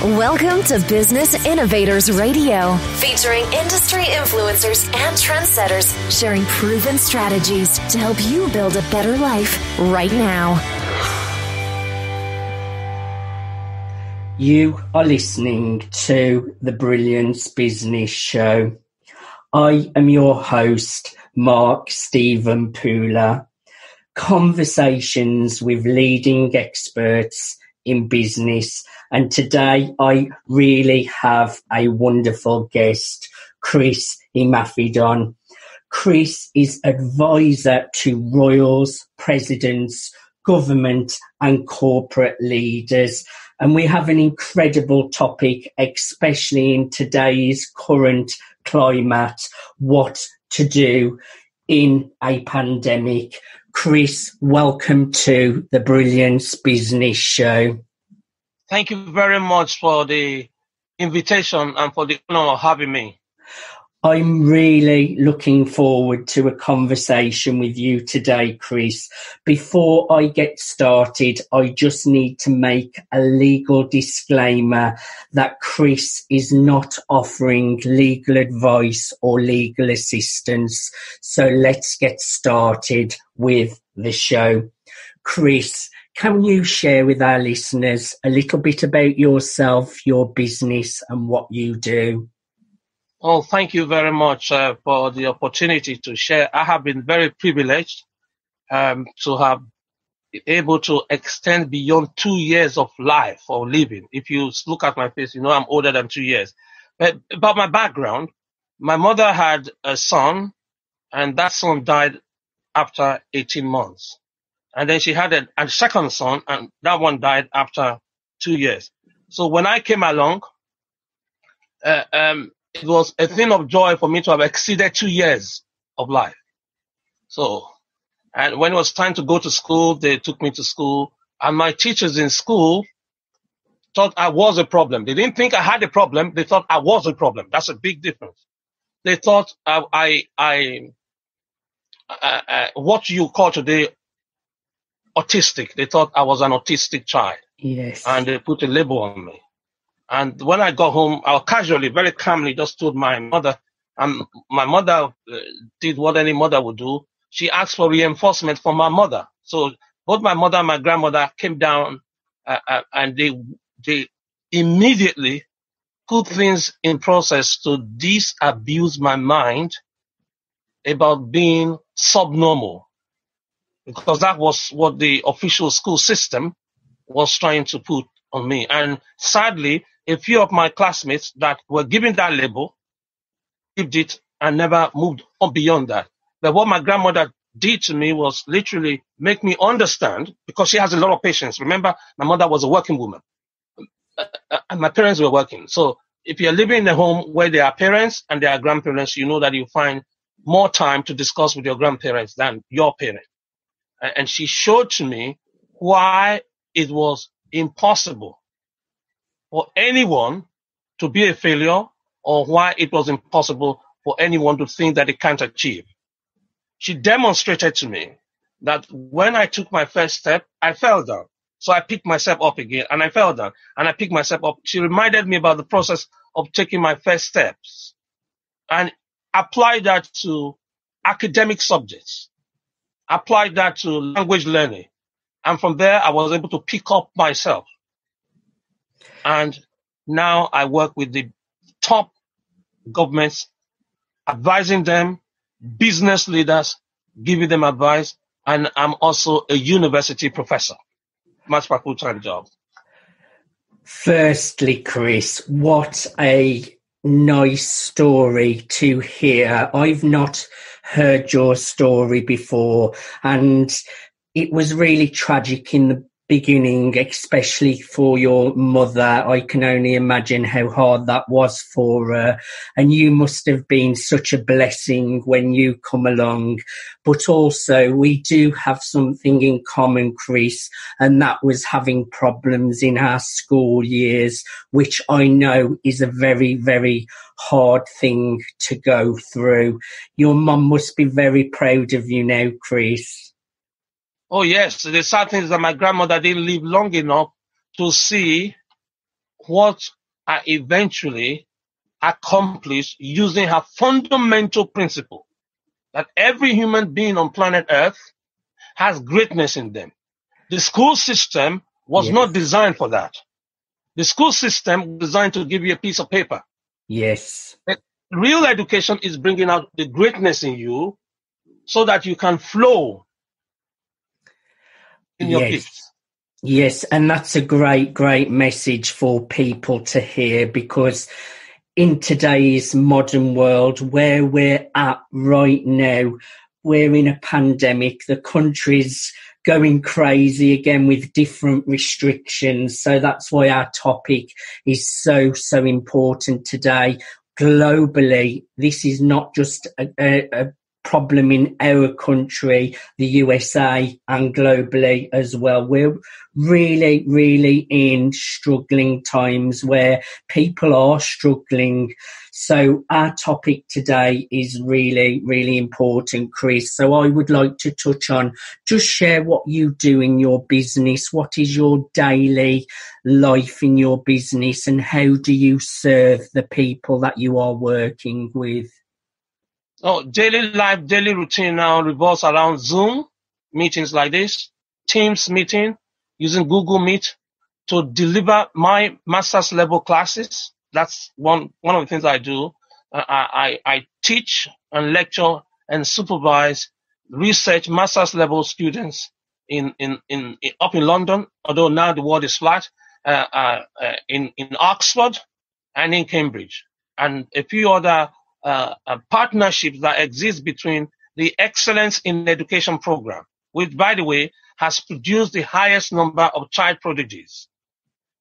Welcome to Business Innovators Radio, featuring industry influencers and trendsetters sharing proven strategies to help you build a better life right now. You are listening to the Brilliance Business Show. I am your host, Mark Stephen Pooler. Conversations with leading experts in business. And today I really have a wonderful guest, Chris Imafidon. Chris is advisor to royals, presidents, government and corporate leaders. And we have an incredible topic, especially in today's current climate, what to do in a pandemic. Chris, welcome to the Brilliance Business Show. Thank you very much for the invitation and for the honor of having me. I'm really looking forward to a conversation with you today, Chris. Before I get started, I just need to make a legal disclaimer that Chris is not offering legal advice or legal assistance. So let's get started with the show. Chris, can you share with our listeners a little bit about yourself, your business and what you do? Oh, thank you very much for the opportunity to share. I have been very privileged to have been able to extend beyond 2 years of life or living. If you look at my face, you know I'm older than 2 years. But about my background, my mother had a son, and that son died after 18 months. And then she had a second son, and that one died after 2 years. So when I came along, it was a thing of joy for me to have exceeded 2 years of life. So, and when it was time to go to school, they took me to school, and my teachers in school thought I was a problem. They didn't think I had a problem. They thought I was a problem. That's a big difference. They thought what you call today autistic. They thought I was an autistic child. Yes. And they put a label on me. And when I got home, I casually, very calmly just told my mother, and my mother did what any mother would do. She asked for reinforcement from my mother. So both my mother and my grandmother came down and they immediately put things in process to disabuse my mind about being subnormal, because that was what the official school system was trying to put on me. And sadly, a few of my classmates that were given that label lived it and never moved on beyond that. But what my grandmother did to me was literally make me understand, because she has a lot of patience. Remember, my mother was a working woman and my parents were working. So if you're living in a home where there are parents and there are grandparents, you know that you find more time to discuss with your grandparents than your parents. And she showed to me why it was impossible for anyone to be a failure, or why it was impossible for anyone to think that they can't achieve. She demonstrated to me that when I took my first step, I fell down. So I picked myself up again, and I fell down, and I picked myself up. She reminded me about the process of taking my first steps and applied that to academic subjects, applied that to language learning. And from there, I was able to pick up myself. And now I work with the top governments, advising them, business leaders, giving them advice. And I'm also a university professor. Much my full-time job. Firstly, Chris, what a nice story to hear. I've not heard your story before, and it was really tragic in the beginning, especially for your mother. I can only imagine how hard that was for her, and you must have been such a blessing when you come along. But also, we do have something in common, Chris, and that was having problems in our school years, which I know is a very, very hard thing to go through. Your mum must be very proud of you now, Chris. Oh, yes. The sad thing is that my grandmother didn't live long enough to see what I eventually accomplished using her fundamental principle that every human being on planet Earth has greatness in them. The school system was not designed for that. The school system was designed to give you a piece of paper. Yes. Real education is bringing out the greatness in you so that you can flow in your gifts. Yes, and that's a great, great message for people to hear, because in today's modern world where we're at right now, we're in a pandemic, the country's going crazy again with different restrictions. So that's why our topic is so, so important today. Globally, this is not just a problem in our country, the USA, and globally as well. We're really, really in struggling times where people are struggling. So our topic today is really, really important, Chris. So I would like to touch on, just share what you do in your business. What is your daily life in your business, and how do you serve the people that you are working with? Oh, daily life, daily routine now revolves around Zoom meetings like this, Teams meeting, using Google Meet to deliver my master's level classes. That's one of the things I do. I teach and lecture and supervise research master's level students up in London, although now the world is flat, in Oxford and in Cambridge, and a few other partnerships that exist between the Excellence in Education program, which, by the way, has produced the highest number of child prodigies.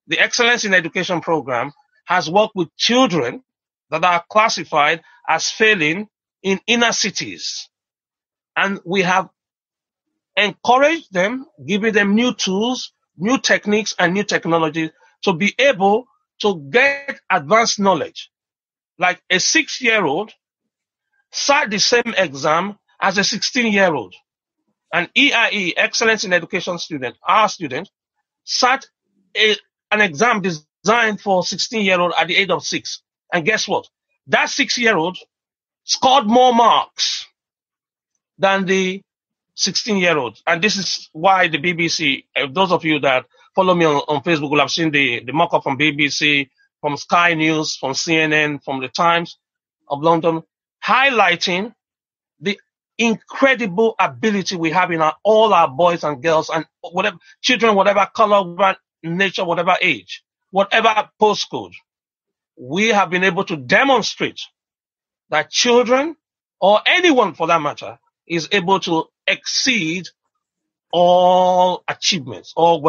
The Excellence in Education program has worked with children that are classified as failing in inner cities. And we have encouraged them, giving them new tools, new techniques, and new technologies to be able to get advanced knowledge. Like a 6-year-old sat the same exam as a 16-year-old. An EIE, Excellence in Education student, our student, sat an exam designed for 16-year-old at the age of 6. And guess what? That 6-year-old scored more marks than the 16-year-old. And this is why the BBC, those of you that follow me on Facebook will have seen the mock-up from BBC, from Sky News, from CNN, from the Times of London, highlighting the incredible ability we have in all our boys and girls and whatever children, whatever color, whatever nature, whatever age, whatever postcode. We have been able to demonstrate that children, or anyone for that matter, is able to exceed all achievements, all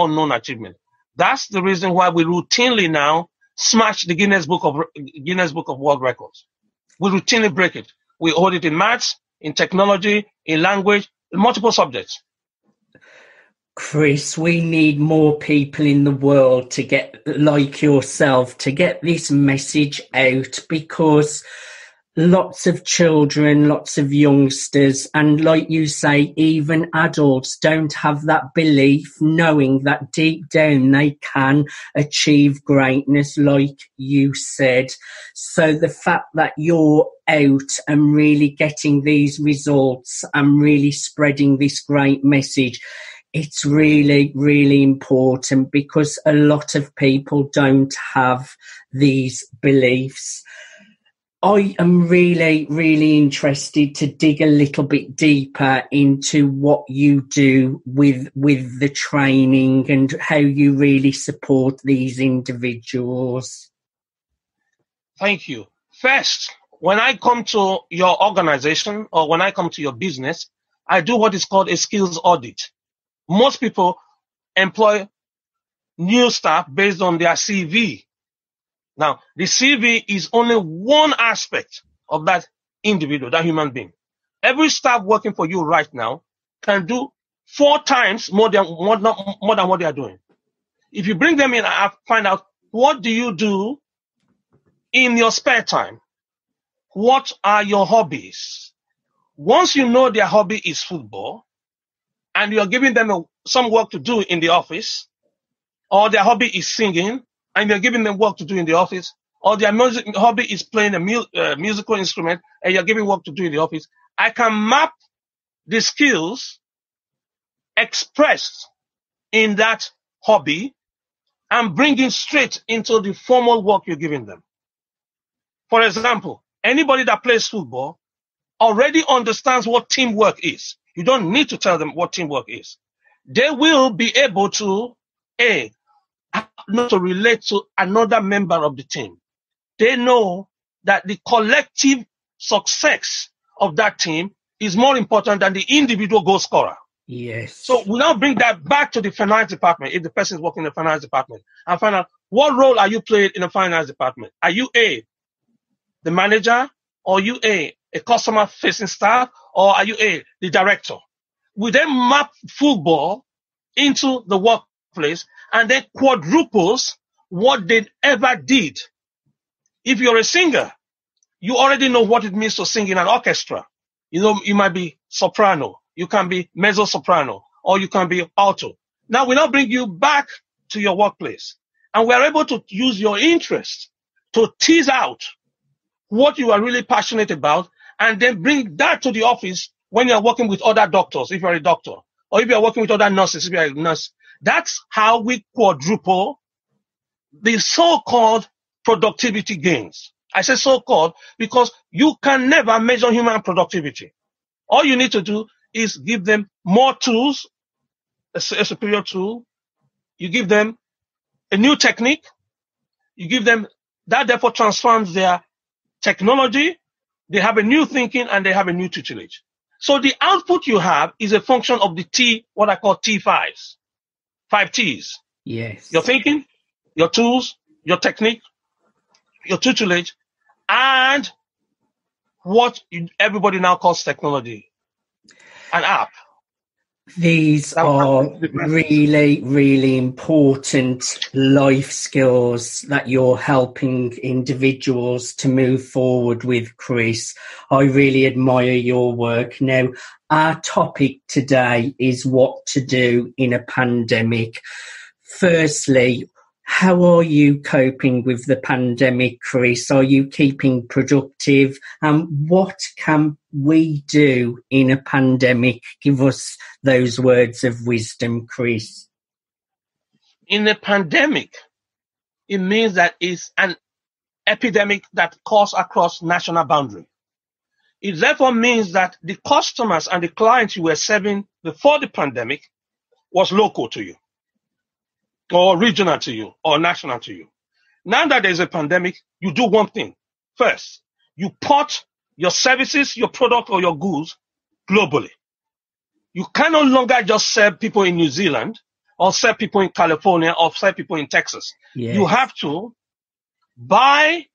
known achievements. That's the reason why we routinely now smash the Guinness Book of World Records. We routinely break it. We hold it in maths, in technology, in language, in multiple subjects. Chris, we need more people in the world to get, like yourself, to get this message out, because lots of children, lots of youngsters, and like you say, even adults don't have that belief, knowing that deep down they can achieve greatness, like you said. So the fact that you're out and really getting these results and really spreading this great message, it's really, really important, because a lot of people don't have these beliefs. I am really, really interested to dig a little bit deeper into what you do with the training and how you really support these individuals. Thank you. First, when I come to your organization or when I come to your business, I do what is called a skills audit. Most people employ new staff based on their CV. Now, the CV is only one aspect of that individual, that human being. Every staff working for you right now can do 4 times more than what they are doing. If you bring them in and find out, what do you do in your spare time? What are your hobbies? Once you know their hobby is football, and you're giving them some work to do in the office, or their hobby is singing, and you're giving them work to do in the office, or their hobby is playing a musical instrument and you're giving work to do in the office, I can map the skills expressed in that hobby and bring it straight into the formal work you're giving them. For example, anybody that plays football already understands what teamwork is. You don't need to tell them what teamwork is. They will be able to, not to relate to another member of the team. They know that the collective success of that team is more important than the individual goal scorer. Yes. So we now bring that back to the finance department, if the person is working in the finance department, and find out what role are you playing in the finance department? Are you the manager, or are you a customer facing staff, or are you the director? We then map football into the workplace and then quadruples what they ever did. If you're a singer, you already know what it means to sing in an orchestra. You know, you might be soprano, you can be mezzo soprano, or you can be alto. Now we now bring you back to your workplace, and we're able to use your interest to tease out what you are really passionate about, and then bring that to the office when you're working with other doctors, if you're a doctor, or if you're working with other nurses, if you're a nurse. That's how we quadruple the so-called productivity gains. I say so-called because you can never measure human productivity. All you need to do is give them more tools, a superior tool. You give them a new technique. You give them that, therefore transforms their technology. They have a new thinking and they have a new tutelage. So the output you have is a function of the what I call T5s. 5 T's. Yes. Your thinking, your tools, your technique, your tutelage, and what everybody now calls technology, an app. These are really, really important life skills that you're helping individuals to move forward with, Chris. I really admire your work. Now, our topic today is what to do in a pandemic. Firstly, how are you coping with the pandemic, Chris? Are you keeping productive? And what can we do in a pandemic? Give us those words of wisdom, Chris. In a pandemic, it means that it's an epidemic that cuts across national boundary. It therefore means that the customers and the clients you were serving before the pandemic was local to you, or regional to you, or national to you. Now that there's a pandemic, you do one thing. First, you port your services, your product, or your goods globally. You can no longer just serve people in New Zealand, or serve people in California, or serve people in Texas. Yes. You have to buy,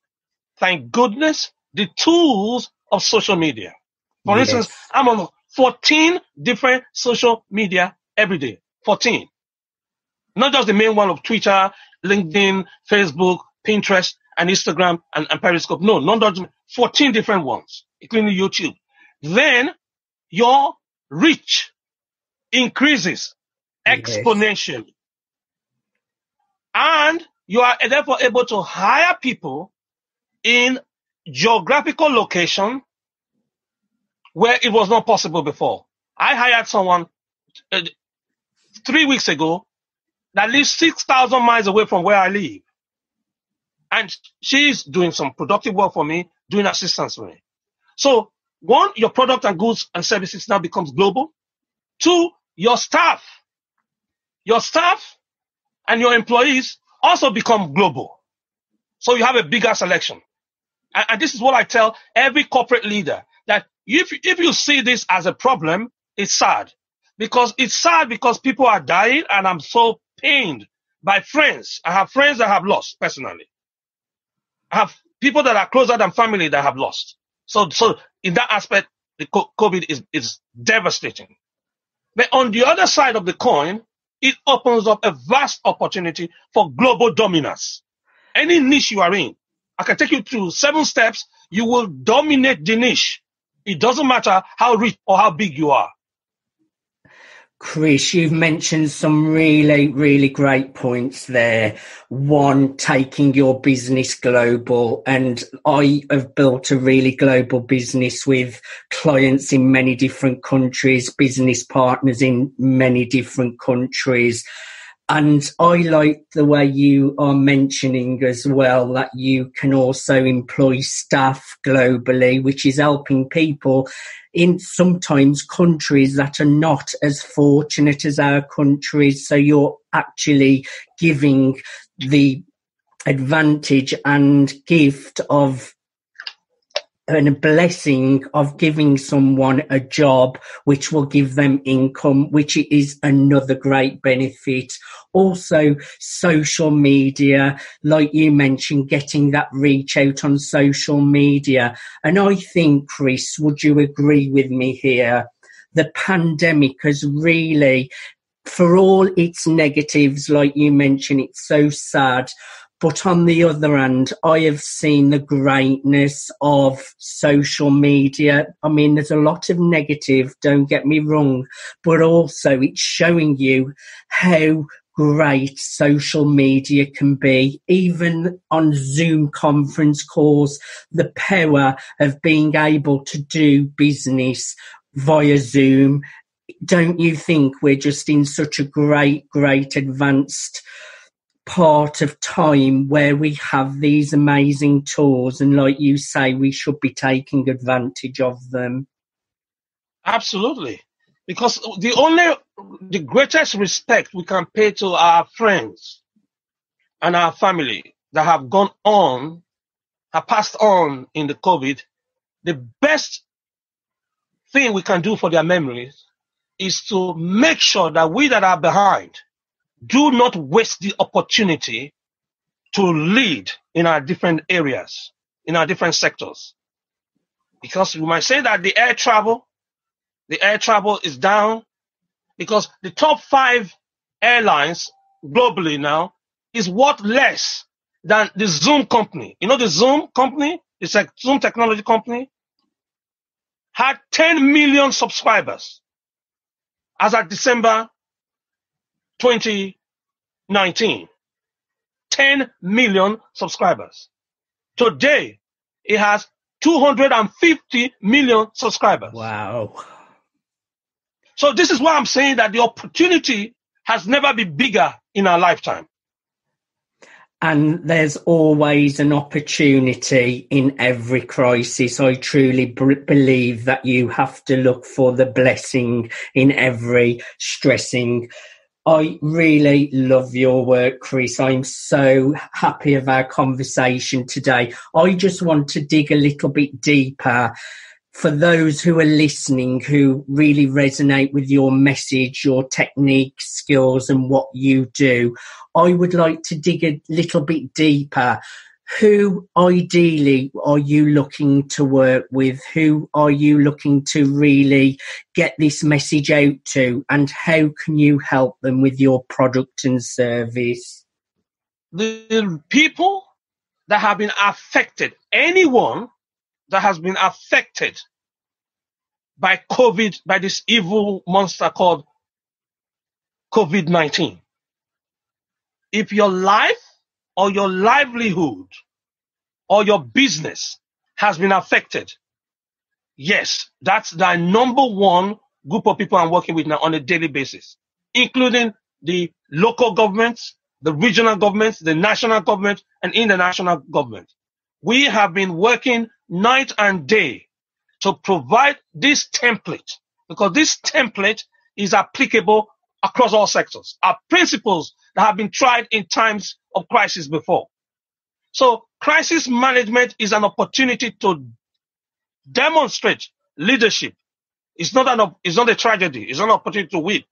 thank goodness, the tools of social media. For instance, I'm on 14 different social media every day. 14. Not just the main one of Twitter, LinkedIn, Facebook, Pinterest, and Instagram, and Periscope. No, not those 14 different ones, including YouTube. Then your reach increases exponentially. And you are therefore able to hire people in geographical location where it was not possible before. I hired someone 3 weeks ago that lives 6,000 miles away from where I live. And she's doing some productive work for me, doing assistance for me. So, one, your product and goods and services now becomes global. Two, your staff and your employees also become global. So you have a bigger selection. And this is what I tell every corporate leader, that if you see this as a problem, it's sad. It's sad because people are dying, and I'm so pained by friends. I have friends that have lost personally. I have people that are closer than family that have lost. So in that aspect, the COVID is devastating. But on the other side of the coin, it opens up a vast opportunity for global dominance. Any niche you are in, I can take you through 7 steps. You will dominate the niche. It doesn't matter how rich or how big you are. Chris, you've mentioned some really, really great points there. One, taking your business global. And I have built a really global business with clients in many different countries, business partners in many different countries. And I like the way you are mentioning as well that you can also employ staff globally, which is helping people in sometimes countries that are not as fortunate as our countries. So you're actually giving the advantage and gift of and a blessing of giving someone a job which will give them income, which is another great benefit. Also, social media, like you mentioned, getting that reach out on social media. And I think, Chris, would you agree with me here? The pandemic has really, for all its negatives, like you mentioned, it's so sad. But on the other hand, I have seen the greatness of social media. I mean, there's a lot of negative, don't get me wrong, but also it's showing you how great social media can be. Even on Zoom conference calls, the power of being able to do business via Zoom. Don't you think we're just in such a great advanced part of time where we have these amazing tools, and like you say, we should be taking advantage of them? Absolutely. Because the greatest respect we can pay to our friends and our family that have passed on in the COVID, the best thing we can do for their memories is to make sure that we that are behind do not waste the opportunity to lead in our different areas, in our different sectors. Because you might say that the air travel is down because the top 5 airlines globally now is worth less than the Zoom company. You know, the Zoom company, it's a Zoom technology company, had 10 million subscribers as at December 2019. 10 million subscribers. Today, it has 250 million subscribers. Wow. So this is why I'm saying that the opportunity has never been bigger in our lifetime. And there's always an opportunity in every crisis. I truly believe that you have to look for the blessing in every stressing. I really love your work, Chris. I'm so happy of our conversation today. I just want to dig a little bit deeper for those who are listening, who really resonate with your message, your technique, skills, and what you do. I would like to dig a little bit deeper. Who ideally are you looking to work with? Who are you looking to really get this message out to? And how can you help them with your product and service? The people that have been affected, anyone that has been affected by COVID, by this evil monster called COVID-19. If your life or your livelihood or your business has been affected, yes, that's the number one group of people I'm working with now on a daily basis, including the local governments, the regional governments, the national government, and international government. We have been working night and day to provide this template, because this template is applicable across all sectors. Our principles that have been tried in times of crisis before. So crisis management is an opportunity to demonstrate leadership. It's not a tragedy. It's not an opportunity to win.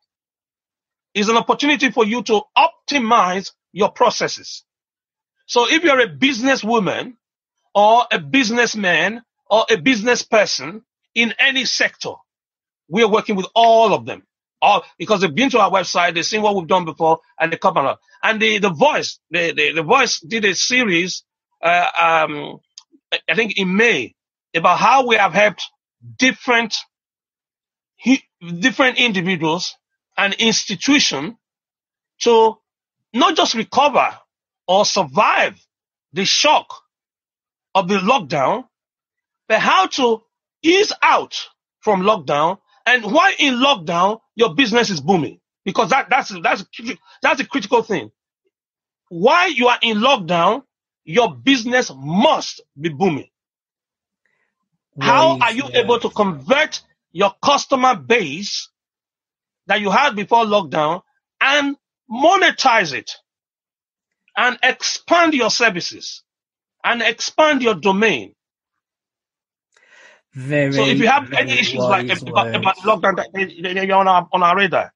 It's an opportunity for you to optimize your processes. So if you're a businesswoman or a businessman or a business person in any sector, we are working with all of them. All, because they've been to our website, they've seen what we've done before, and they come along. And the Voice did a series, I think in May, about how we have helped different individuals an institution to not just recover or survive the shock of the lockdown, but how to ease out from lockdown, and why in lockdown your business is booming. Because that's a critical thing. While you are in lockdown, your business must be booming. How are you able to convert your customer base that you had before lockdown and monetize it and expand your services and expand your domain? So if you have any issues like about lockdown, you're on our radar.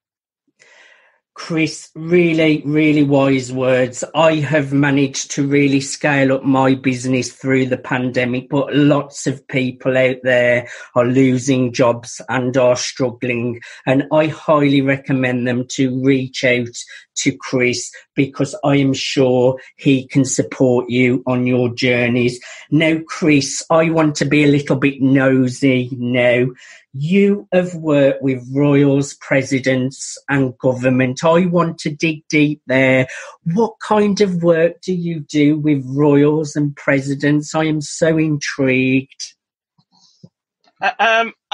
Chris, really, really wise words. I have managed to really scale up my business through the pandemic, but lots of people out there are losing jobs and are struggling. And I highly recommend them to reach out to Chris, because I am sure he can support you on your journeys. Now, Chris, I want to be a little bit nosy now. You have worked with royals, presidents and government. I want to dig deep there. What kind of work do you do with royals and presidents? I am so intrigued.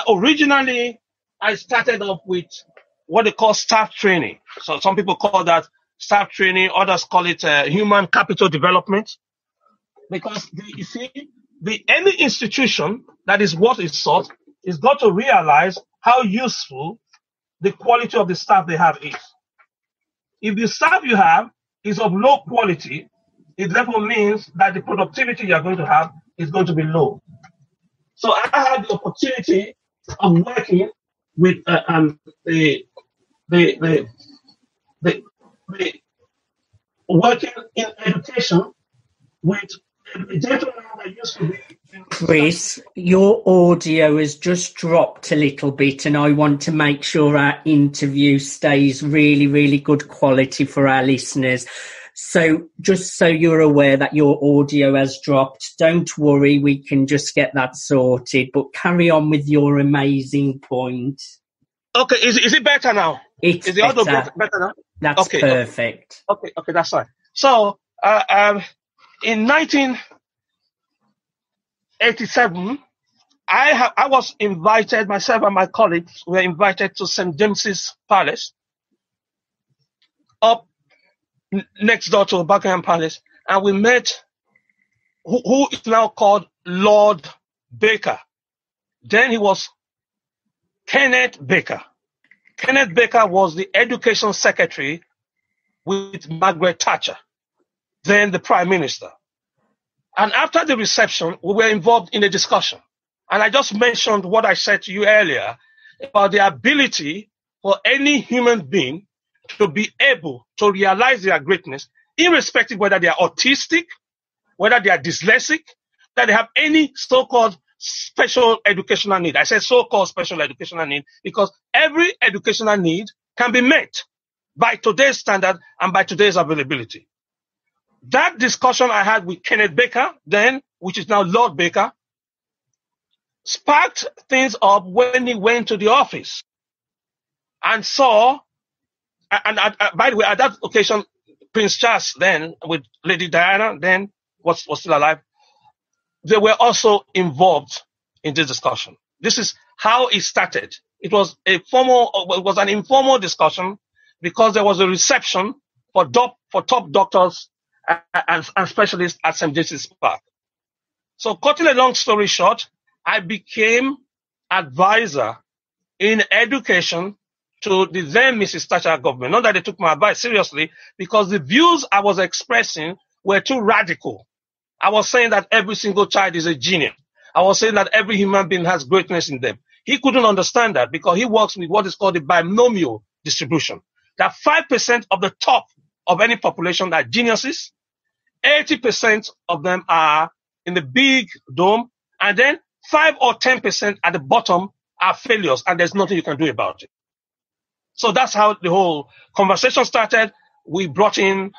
Originally, I started off with what they call staff training. So some people call that staff training, others call it human capital development. Because you see, any institution that is worth its salt is got to realize how useful the quality of the staff they have is. If the staff you have is of low quality, it therefore means that the productivity you are going to have is going to be low. So I had the opportunity of working with working in education with a gentleman that used to be. Chris, your audio has just dropped a little bit, and I want to make sure our interview stays really, really good quality for our listeners. So just so you're aware that your audio has dropped, don't worry, we can just get that sorted, but carry on with your amazing point. Okay, is it better now? It's is the audio better now? That's okay, perfect. Okay, that's fine. So, in 1987, I was invited, myself and my colleagues were invited to St. James's Palace, up next door to Buckingham Palace, and we met who is now called Lord Baker. Then he was Kenneth Baker. Kenneth Baker was the education secretary with Margaret Thatcher, then the prime minister. And after the reception, we were involved in a discussion. And I just mentioned what I said to you earlier about the ability for any human being to be able to realize their greatness, irrespective whether they are autistic, whether they are dyslexic, that they have any so-called special educational need. I said so-called special educational need because every educational need can be met by today's standard and by today's availability. That discussion I had with Kenneth Baker then, which is now Lord Baker, sparked things up when he went to the office and saw, and by the way, at that occasion, Prince Charles then, with Lady Diana then, was still alive, they were also involved in this discussion. This is how it started. It was an informal discussion because there was a reception for top doctors and specialists at St. James's Park. So cutting a long story short, I became advisor in education to the then Mrs. Thatcher government. Not that they took my advice seriously, because the views I was expressing were too radical. I was saying that every single child is a genius. I was saying that every human being has greatness in them. He couldn't understand that because he works with what is called the binomial distribution. That 5% of the top of any population are geniuses, 80% of them are in the big dome, and then 5 or 10% at the bottom are failures, and there's nothing you can do about it. So that's how the whole conversation started. We brought in,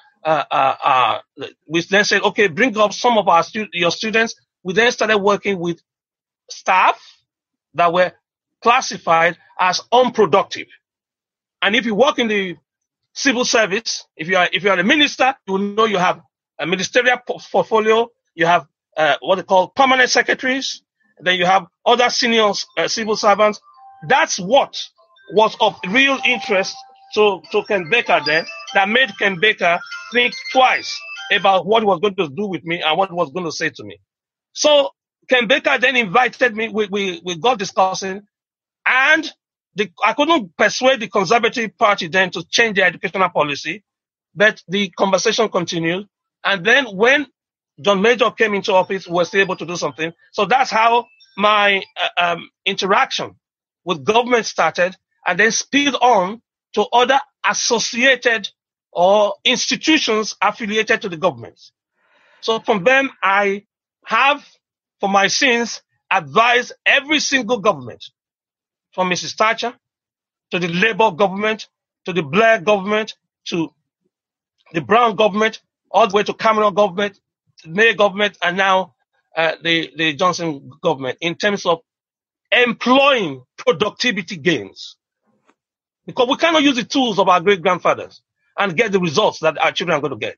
we then said, okay, bring up some of your students. We then started working with staff that were classified as unproductive. And if you work in the civil service, if you are a minister, you will know you have a ministerial portfolio, you have what they call permanent secretaries, then you have other senior civil servants. That's what was of real interest to Ken Baker then, that made Ken Baker think twice about what he was going to do with me and what he was going to say to me. So Ken Baker then invited me, we got discussing, and I couldn't persuade the Conservative Party then to change their educational policy, but the conversation continued. And then when John Major came into office, we was able to do something. So that's how my interaction with government started, and then spilled on to other associated or institutions affiliated to the government. So from them, I have, for my sins, advised every single government, from Mrs. Thatcher to the Labour government, to the Blair government, to the Brown government, all the way to Cameron government, May government, and now the Johnson government, in terms of employing productivity gains. Because we cannot use the tools of our great-grandfathers and get the results that our children are going to get.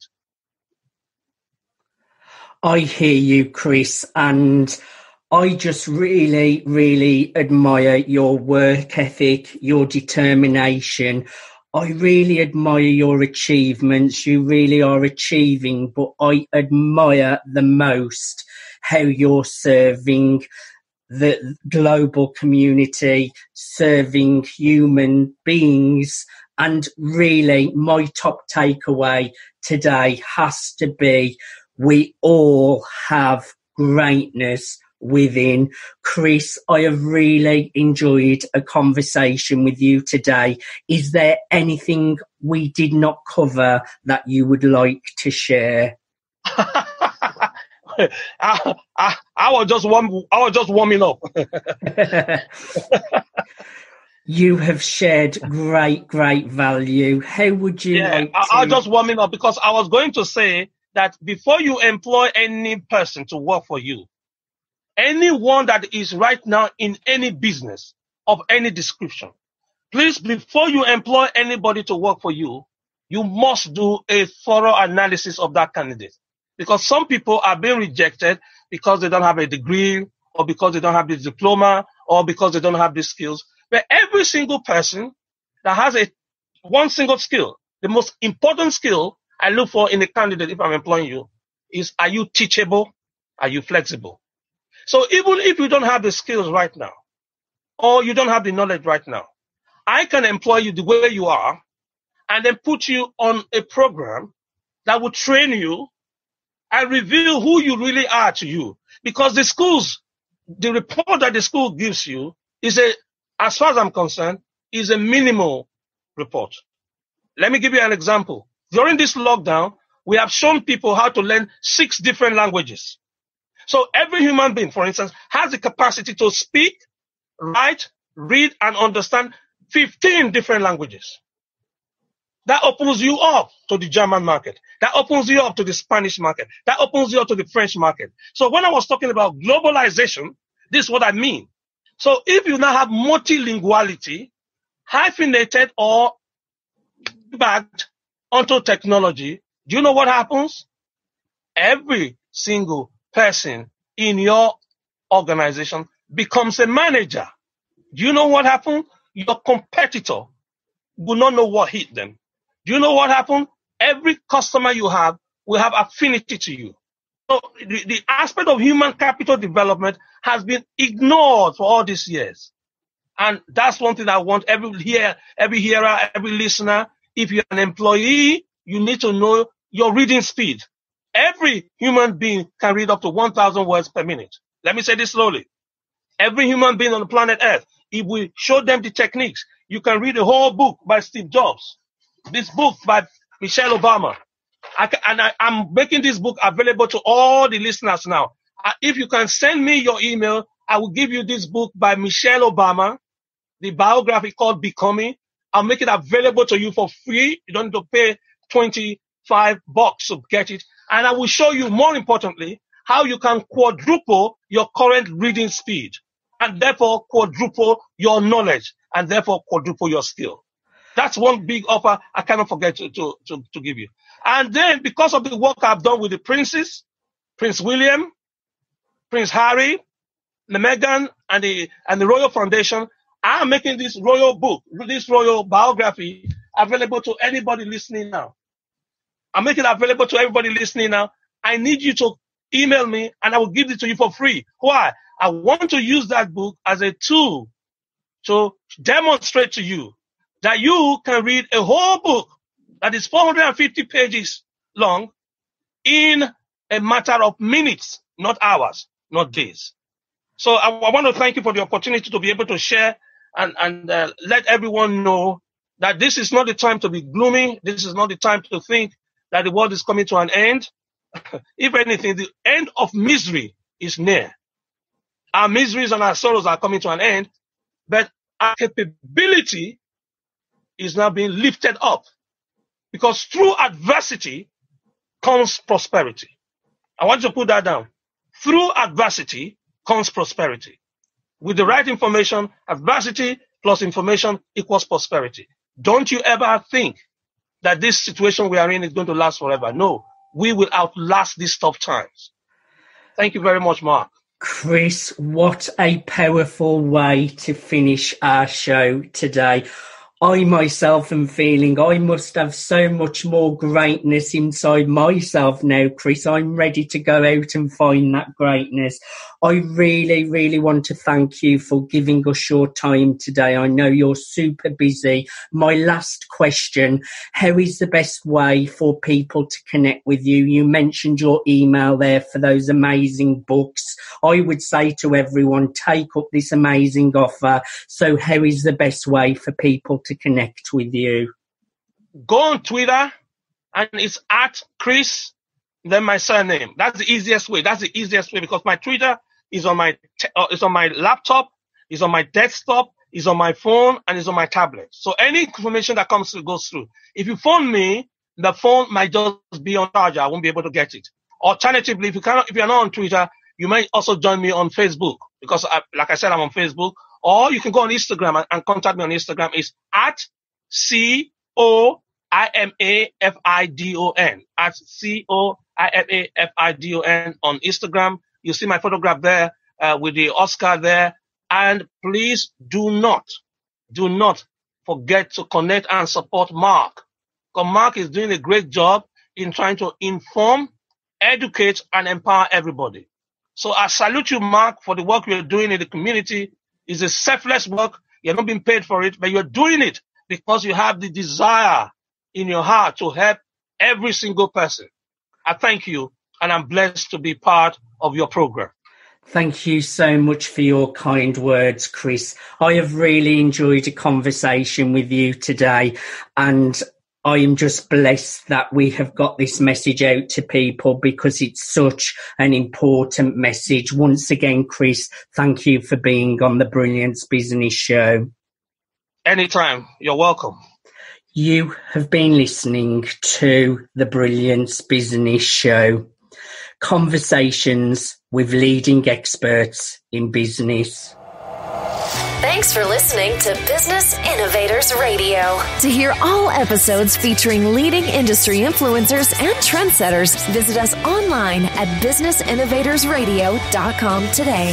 I hear you, Chris, and I just really, really admire your work ethic, your determination. I really admire your achievements. You really are achieving, but I admire the most how you're serving the global community, serving human beings. And really, my top takeaway today has to be, we all have greatness within. Chris, I have really enjoyed a conversation with you today. Is there anything we did not cover that you would like to share? I was just warming up. You have shared great value. How would you like to... I was just warming up because I was going to say that before you employ any person to work for you, anyone that is right now in any business of any description, please, before you employ anybody to work for you, you must do a thorough analysis of that candidate. Because some people are being rejected because they don't have a degree, or because they don't have this diploma, or because they don't have these skills. But every single person that has one single skill, the most important skill I look for in a candidate if I'm employing you is, are you teachable? Are you flexible? So even if you don't have the skills right now, or you don't have the knowledge right now, I can employ you the way you are and then put you on a program that will train you and reveal who you really are to you. Because the report that the school gives you is as far as I'm concerned, is a minimal report. Let me give you an example. During this lockdown, we have shown people how to learn 6 different languages. So every human being, for instance, has the capacity to speak, write, read, and understand 15 different languages. That opens you up to the German market. That opens you up to the Spanish market. That opens you up to the French market. So when I was talking about globalization, this is what I mean. So if you now have multilinguality, hyphenated or backed onto technology, do you know what happens? Every single person in your organization becomes a manager. Do you know what happened? Your competitor will not know what hit them. Do you know what happened? Every customer you have will have affinity to you. So the aspect of human capital development has been ignored for all these years. And that's one thing I want every hearer, every listener. If you're an employee, you need to know your reading speed. Every human being can read up to 1,000 words per minute. Let me say this slowly. Every human being on the planet Earth, if we show them the techniques, you can read a whole book by Steve Jobs, this book by Michelle Obama. I'm making this book available to all the listeners now. If you can send me your email, I will give you this book by Michelle Obama, the biography called Becoming. I'll make it available to you for free. You don't need to pay $25 to get it. And I will show you, more importantly, how you can quadruple your current reading speed and therefore quadruple your knowledge and therefore quadruple your skill. That's one big offer I cannot forget to give you. And then because of the work I've done with the princes, Prince William, Prince Harry, the Meghan, and the Royal Foundation, I'm making this royal book, this royal biography available to anybody listening now. I'm making it available to everybody listening now. I need you to email me and I will give it to you for free. Why? I want to use that book as a tool to demonstrate to you that you can read a whole book that is 450 pages long in a matter of minutes, not hours, not days. So I want to thank you for the opportunity to be able to share and let everyone know that this is not the time to be gloomy. This is not the time to think that the world is coming to an end. If anything, the end of misery is near. Our miseries and our sorrows are coming to an end, but our capability is now being lifted up, because through adversity comes prosperity. I want you to put that down. Through adversity comes prosperity. With the right information, adversity plus information equals prosperity. Don't you ever think that this situation we are in is going to last forever. No, we will outlast these tough times. Thank you very much, Mark. Chris, what a powerful way to finish our show today. I myself am feeling I must have so much more greatness inside myself now, Chris. I'm ready to go out and find that greatness. I really, really want to thank you for giving us your time today. I know you're super busy. My last question, how is the best way for people to connect with you? You mentioned your email there for those amazing books. I would say to everyone, take up this amazing offer. So how is the best way for people to connect with you? Go on Twitter and it's at Chris, then my surname. That's the easiest way. That's the easiest way, because my Twitter is on my laptop, is on my desktop, is on my phone, and is on my tablet. So any information that comes through goes through. If you phone me, the phone might just be on charger. I won't be able to get it. Alternatively, if you're not on Twitter, you may also join me on Facebook, because like I said, I'm on Facebook. Or you can go on Instagram and contact me on Instagram. It's at COIMAFIDON. At COIMAFIDON on Instagram. You see my photograph there with the Oscar there. And please do not forget to connect and support Mark. Because Mark is doing a great job in trying to inform, educate, and empower everybody. So I salute you, Mark, for the work you're doing in the community. It's a selfless work. You're not being paid for it, but you're doing it because you have the desire in your heart to help every single person. I thank you, and I'm blessed to be part of your program. Thank you so much for your kind words, Chris. I have really enjoyed a conversation with you today, and I am just blessed that we have got this message out to people, because it's such an important message. Once again, Chris, thank you for being on the Brilliance Business Show. Anytime. You're welcome. You have been listening to the Brilliance Business Show. Conversations with leading experts in business. Thanks for listening to Business Innovators Radio. To hear all episodes featuring leading industry influencers and trendsetters, visit us online at businessinnovatorsradio.com today.